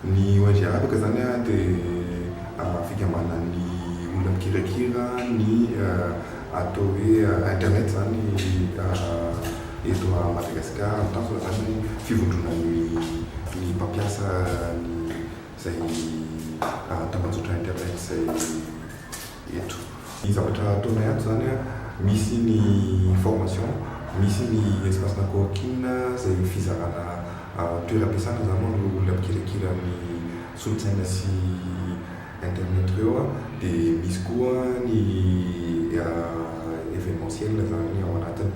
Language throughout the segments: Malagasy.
Ny ONG arabaka zany dia fikambanana ny olona mikirakira ny atao hoe internet zany eto a Madagasikara tanjona zany fivondrona ny mpampiasa ny zay tambazotra internet zay eto. Ny zavatra ataonay ato zany misy ny formation, misy ny espace-na coworking zay fizarana toeram-piasana zany olona mikirakira ny solosaina sy internet reo dia misy koa ny événementiel zany ao anatiny.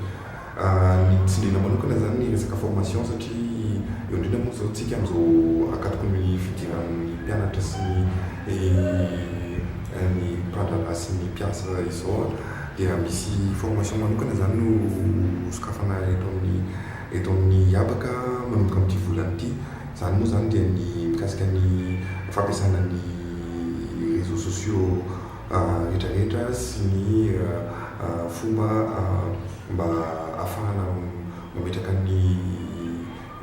Ny tsindriana manokana zany ny resaka formation satria eo indrindra moa zao tsika am'izao akatoko ny fidiran'ny mpianatra sy ny mpandrana sy ny mpiasa izao dia misy formation manokana zany no sokafana eto amin'ny abaka manomboka amin'ity volana ity. Zany moa zany dia ny mikasika ny fampiasana ny réseaux sociaux rehetrarehetra sy ny fomba mba ahafahana mametraka ny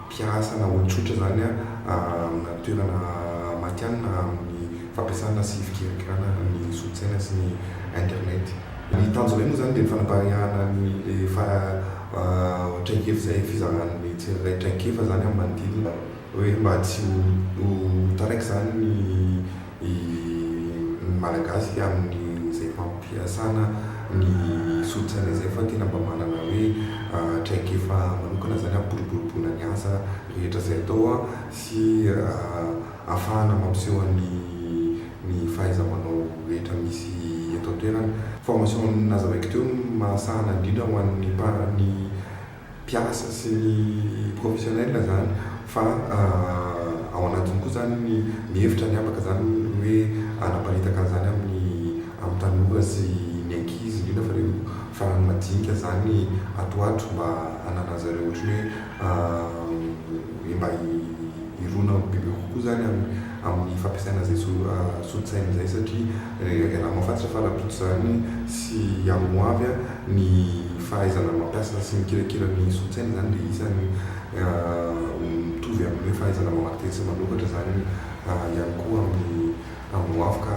mpiasa na olon-tsotra zany amina toerana matianina amin'ny fampiasana sy fikirakirana ny solosaina sy ny internet. Ny tanjona moa zany dia ny fanapaharihana ny traikefa zay fizaran'ny tsirairay traikefa zany amin'ny manodidina hoe mba tsy ho taraiky zany ny malagasy amin'ny zay fampiasana ny solosaina zay fa tena mba manana hoe traikefa manokana zany boriboribona ny asa rehetra zay atao sy ahafahana mampiseho ny fahaiza-manao rehetra misy eto an-toerana. Formation nazavaiko teo mahasahana indrindra ho an'ny mpiasa sy ny professionnel zany fa ao anatiny koa zany ny hevitra ny abaka zany hoe anaparitaka zany amin'ny tanora sy ny ankizy indrindra fa reo farany madinika zany atoato mba hanana zareo ohatry hoe mba irona bebe kokoa zany amin'ny fampiasana zay solosaina zay satria raha mahafantatra farapoto zany sy amoavy ny fahaizana mampiasa sy mikirakira ny solosaina zany dia isany mitovy amin'ny hoe fahaizana mamaky teny sy manokatra zany ihany koa amin'ny afaka